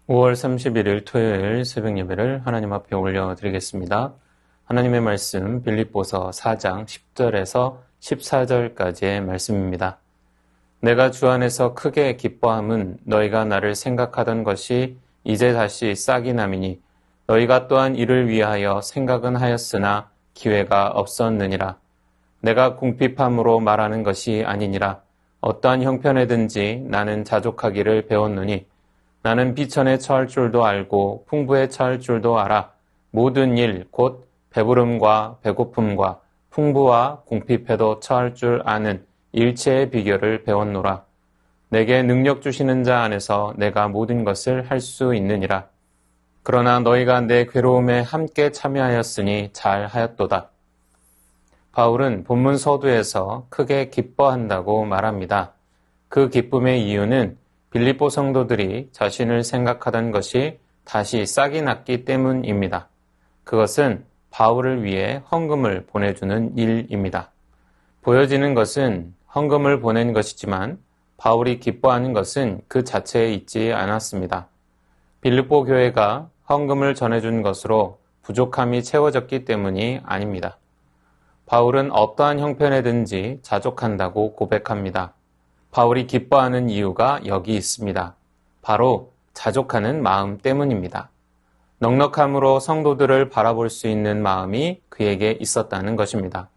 5월 31일 토요일 새벽 예배를 하나님 앞에 올려드리겠습니다. 하나님의 말씀 빌립보서 4장 10절에서 14절까지의 말씀입니다. 내가 주 안에서 크게 기뻐함은 너희가 나를 생각하던 것이 이제 다시 싹이 남이니 너희가 또한 이를 위하여 생각은 하였으나 기회가 없었느니라. 내가 궁핍함으로 말하는 것이 아니니라. 어떠한 형편에든지 나는 자족하기를 배웠노니 나는 비천에 처할 줄도 알고 풍부에 처할 줄도 알아. 모든 일, 곧 배부름과 배고픔과 풍부와 궁핍에도 처할 줄 아는 일체의 비결을 배웠노라. 내게 능력 주시는 자 안에서 내가 모든 것을 할 수 있느니라. 그러나 너희가 내 괴로움에 함께 참여하였으니 잘하였도다. 바울은 본문 서두에서 크게 기뻐한다고 말합니다. 그 기쁨의 이유는 빌립보 성도들이 자신을 생각하던 것이 다시 싹이 났기 때문입니다. 그것은 바울을 위해 헌금을 보내주는 일입니다. 보여지는 것은 헌금을 보낸 것이지만 바울이 기뻐하는 것은 그 자체에 있지 않았습니다. 빌립보 교회가 헌금을 전해준 것으로 부족함이 채워졌기 때문이 아닙니다. 바울은 어떠한 형편에든지 자족한다고 고백합니다. 바울이 기뻐하는 이유가 여기 있습니다. 바로 자족하는 마음 때문입니다. 넉넉함으로 성도들을 바라볼 수 있는 마음이 그에게 있었다는 것입니다.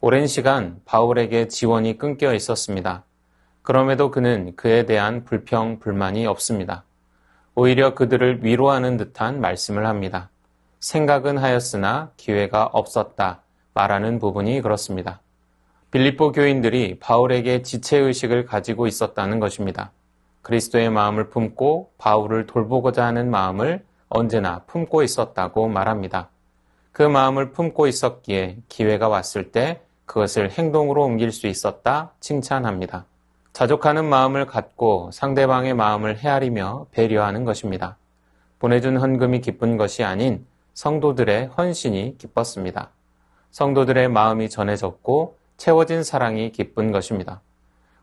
오랜 시간 바울에게 지원이 끊겨 있었습니다. 그럼에도 그는 그에 대한 불평, 불만이 없습니다. 오히려 그들을 위로하는 듯한 말씀을 합니다. 생각은 하였으나 기회가 없었다 말하는 부분이 그렇습니다. 빌립보 교인들이 바울에게 지체의식을 가지고 있었다는 것입니다. 그리스도의 마음을 품고 바울을 돌보고자 하는 마음을 언제나 품고 있었다고 말합니다. 그 마음을 품고 있었기에 기회가 왔을 때 그것을 행동으로 옮길 수 있었다 칭찬합니다. 자족하는 마음을 갖고 상대방의 마음을 헤아리며 배려하는 것입니다. 보내준 헌금이 기쁜 것이 아닌 성도들의 헌신이 기뻤습니다. 성도들의 마음이 전해졌고 채워진 사랑이 기쁜 것입니다.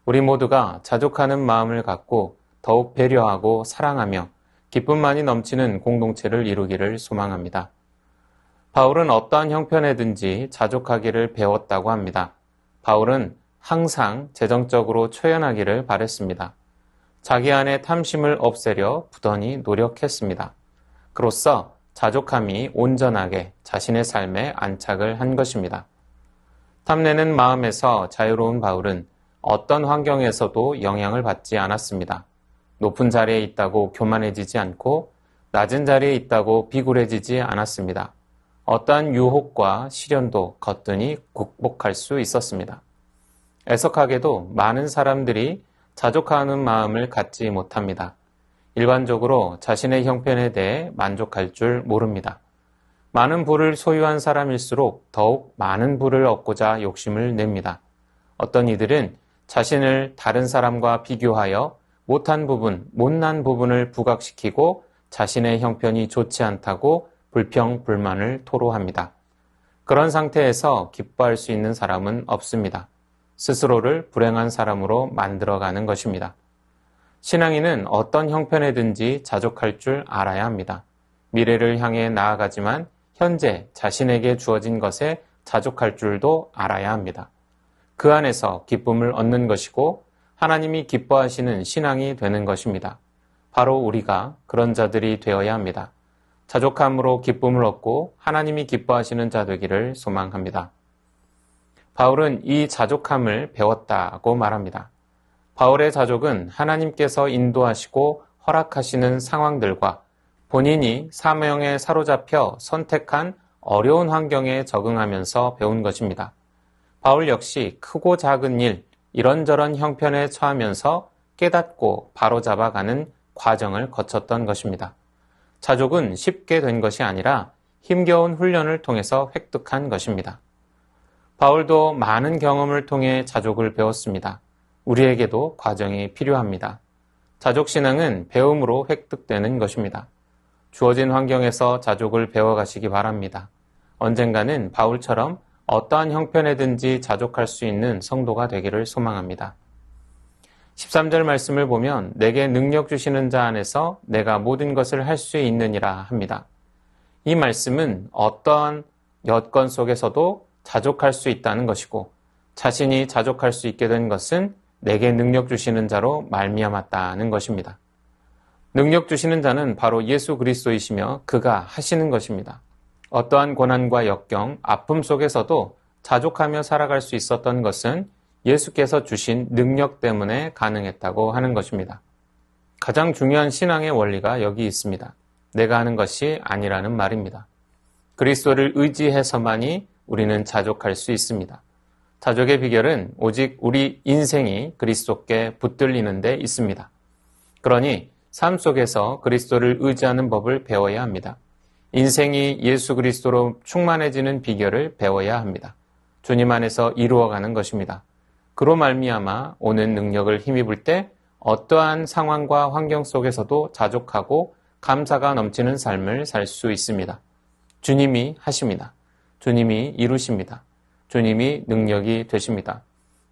우리 모두가 자족하는 마음을 갖고 더욱 배려하고 사랑하며 기쁨만이 넘치는 공동체를 이루기를 소망합니다. 바울은 어떠한 형편에든지 자족하기를 배웠다고 합니다. 바울은 항상 재정적으로 초연하기를 바랬습니다. 자기 안에 탐심을 없애려 부단히 노력했습니다. 그로써 자족함이 온전하게 자신의 삶에 안착을 한 것입니다. 탐내는 마음에서 자유로운 바울은 어떤 환경에서도 영향을 받지 않았습니다. 높은 자리에 있다고 교만해지지 않고 낮은 자리에 있다고 비굴해지지 않았습니다. 어떠한 유혹과 시련도 거뜬히 극복할 수 있었습니다. 애석하게도 많은 사람들이 자족하는 마음을 갖지 못합니다. 일반적으로 자신의 형편에 대해 만족할 줄 모릅니다. 많은 부를 소유한 사람일수록 더욱 많은 부를 얻고자 욕심을 냅니다. 어떤 이들은 자신을 다른 사람과 비교하여 못한 부분, 못난 부분을 부각시키고 자신의 형편이 좋지 않다고 불평, 불만을 토로합니다. 그런 상태에서 기뻐할 수 있는 사람은 없습니다. 스스로를 불행한 사람으로 만들어가는 것입니다. 신앙인은 어떤 형편에든지 자족할 줄 알아야 합니다. 미래를 향해 나아가지만 현재 자신에게 주어진 것에 자족할 줄도 알아야 합니다. 그 안에서 기쁨을 얻는 것이고 하나님이 기뻐하시는 신앙이 되는 것입니다. 바로 우리가 그런 자들이 되어야 합니다. 자족함으로 기쁨을 얻고 하나님이 기뻐하시는 자 되기를 소망합니다. 바울은 이 자족함을 배웠다고 말합니다. 바울의 자족은 하나님께서 인도하시고 허락하시는 상황들과 본인이 사명에 사로잡혀 선택한 어려운 환경에 적응하면서 배운 것입니다. 바울 역시 크고 작은 일, 이런저런 형편에 처하면서 깨닫고 바로잡아가는 과정을 거쳤던 것입니다. 자족은 쉽게 된 것이 아니라 힘겨운 훈련을 통해서 획득한 것입니다. 바울도 많은 경험을 통해 자족을 배웠습니다. 우리에게도 과정이 필요합니다. 자족신앙은 배움으로 획득되는 것입니다. 주어진 환경에서 자족을 배워가시기 바랍니다. 언젠가는 바울처럼 어떠한 형편에든지 자족할 수 있는 성도가 되기를 소망합니다. 13절 말씀을 보면 내게 능력 주시는 자 안에서 내가 모든 것을 할 수 있느니라 합니다. 이 말씀은 어떠한 여건 속에서도 자족할 수 있다는 것이고 자신이 자족할 수 있게 된 것은 내게 능력 주시는 자로 말미암았다는 것입니다. 능력 주시는 자는 바로 예수 그리스도이시며 그가 하시는 것입니다. 어떠한 고난과 역경, 아픔 속에서도 자족하며 살아갈 수 있었던 것은 예수께서 주신 능력 때문에 가능했다고 하는 것입니다. 가장 중요한 신앙의 원리가 여기 있습니다. 내가 하는 것이 아니라는 말입니다. 그리스도를 의지해서만이 우리는 자족할 수 있습니다. 자족의 비결은 오직 우리 인생이 그리스도께 붙들리는 데 있습니다. 그러니 삶 속에서 그리스도를 의지하는 법을 배워야 합니다. 인생이 예수 그리스도로 충만해지는 비결을 배워야 합니다. 주님 안에서 이루어가는 것입니다. 그로 말미암아 오는 능력을 힘입을 때 어떠한 상황과 환경 속에서도 자족하고 감사가 넘치는 삶을 살 수 있습니다. 주님이 하십니다. 주님이 이루십니다. 주님이 능력이 되십니다.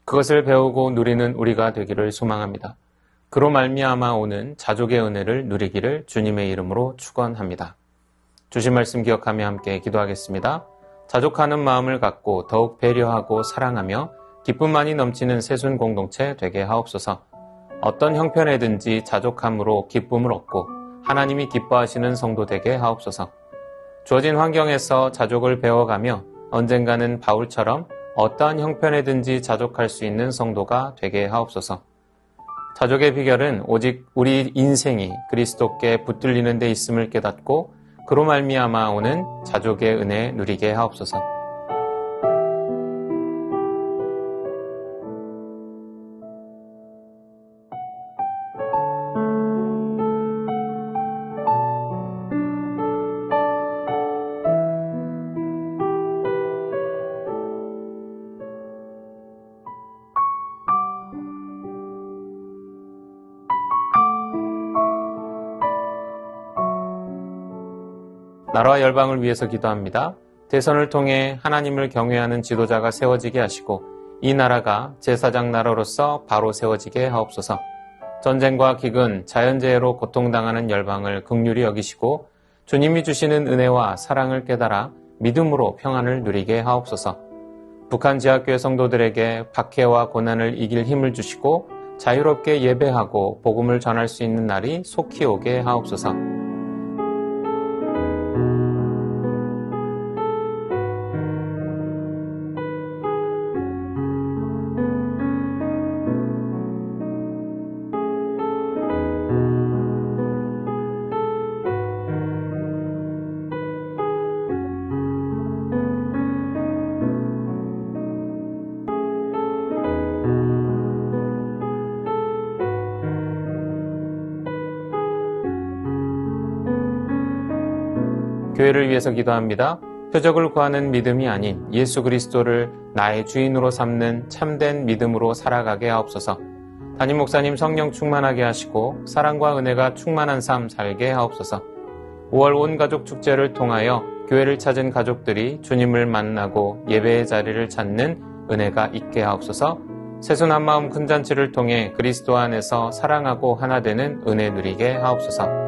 그것을 배우고 누리는 우리가 되기를 소망합니다. 그로 말미암아 오는 자족의 은혜를 누리기를 주님의 이름으로 축원합니다. 주신 말씀 기억하며 함께 기도하겠습니다. 자족하는 마음을 갖고 더욱 배려하고 사랑하며 기쁨만이 넘치는 새순 공동체 되게 하옵소서. 어떤 형편에든지 자족함으로 기쁨을 얻고 하나님이 기뻐하시는 성도 되게 하옵소서. 주어진 환경에서 자족을 배워가며 언젠가는 바울처럼 어떠한 형편에든지 자족할 수 있는 성도가 되게 하옵소서. 자족의 비결은 오직 우리 인생이 그리스도께 붙들리는 데 있음을 깨닫고 그로 말미암아 오는 자족의 은혜 누리게 하옵소서. 나라와 열방을 위해서 기도합니다. 대선을 통해 하나님을 경외하는 지도자가 세워지게 하시고 이 나라가 제사장 나라로서 바로 세워지게 하옵소서. 전쟁과 기근, 자연재해로 고통당하는 열방을 긍휼히 여기시고 주님이 주시는 은혜와 사랑을 깨달아 믿음으로 평안을 누리게 하옵소서. 북한 지하교회 성도들에게 박해와 고난을 이길 힘을 주시고 자유롭게 예배하고 복음을 전할 수 있는 날이 속히 오게 하옵소서. 교회를 위해서 기도합니다. 표적을 구하는 믿음이 아닌 예수 그리스도를 나의 주인으로 삼는 참된 믿음으로 살아가게 하옵소서. 담임 목사님 성령 충만하게 하시고 사랑과 은혜가 충만한 삶 살게 하옵소서. 5월 온 가족 축제를 통하여 교회를 찾은 가족들이 주님을 만나고 예배의 자리를 찾는 은혜가 있게 하옵소서. 새순 한마음 큰 잔치를 통해 그리스도 안에서 사랑하고 하나 되는 은혜 누리게 하옵소서.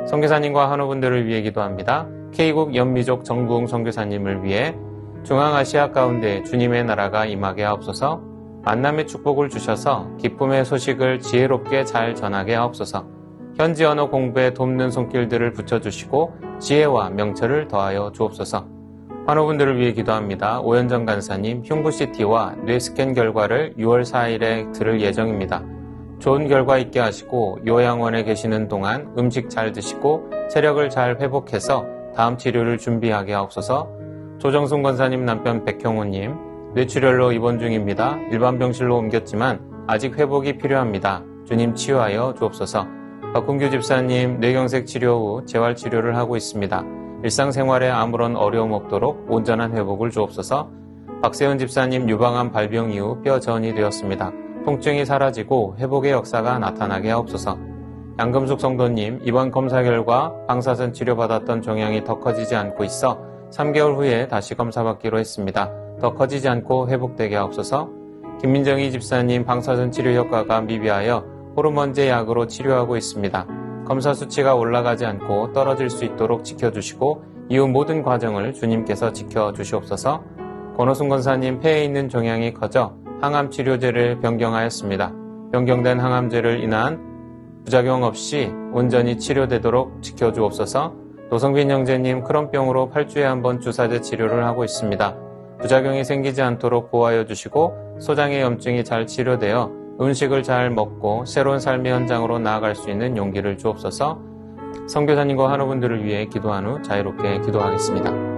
선교사님과 한우분들을 위해 기도합니다. K국 연미족 정부웅 선교사님을 위해 중앙아시아 가운데 주님의 나라가 임하게 하옵소서. 만남의 축복을 주셔서 기쁨의 소식을 지혜롭게 잘 전하게 하옵소서. 현지 언어 공부에 돕는 손길들을 붙여주시고 지혜와 명철을 더하여 주옵소서. 환우분들을 위해 기도합니다. 오현정 간사님 흉부CT와 뇌스캔 결과를 6월 4일에 들을 예정입니다. 좋은 결과 있게 하시고 요양원에 계시는 동안 음식 잘 드시고 체력을 잘 회복해서 다음 치료를 준비하게 하옵소서. 조정순 권사님 남편 백형우님 뇌출혈로 입원 중입니다. 일반 병실로 옮겼지만 아직 회복이 필요합니다. 주님 치유하여 주옵소서. 박훈규 집사님, 뇌경색 치료 후 재활치료를 하고 있습니다. 일상생활에 아무런 어려움 없도록 온전한 회복을 주옵소서. 박세훈 집사님, 유방암 발병 이후 뼈전이 되었습니다. 통증이 사라지고 회복의 역사가 나타나게 하옵소서. 양금숙 성도님, 이번 검사 결과 방사선 치료받았던 종양이 더 커지지 않고 있어 3개월 후에 다시 검사받기로 했습니다. 더 커지지 않고 회복되게 하옵소서. 김민정희 집사님, 방사선 치료 효과가 미비하여 호르몬제 약으로 치료하고 있습니다. 검사 수치가 올라가지 않고 떨어질 수 있도록 지켜주시고 이후 모든 과정을 주님께서 지켜주시옵소서. 권호순 권사님, 폐에 있는 종양이 커져 항암 치료제를 변경하였습니다. 변경된 항암제를 인한 부작용 없이 온전히 치료되도록 지켜주옵소서. 노성빈 형제님, 크론병으로 8주에 한 번 주사제 치료를 하고 있습니다. 부작용이 생기지 않도록 보호하여 주시고 소장의 염증이 잘 치료되어 음식을 잘 먹고 새로운 삶의 현장으로 나아갈 수 있는 용기를 주옵소서. 선교사님과 환우분들을 위해 기도한 후 자유롭게 기도하겠습니다.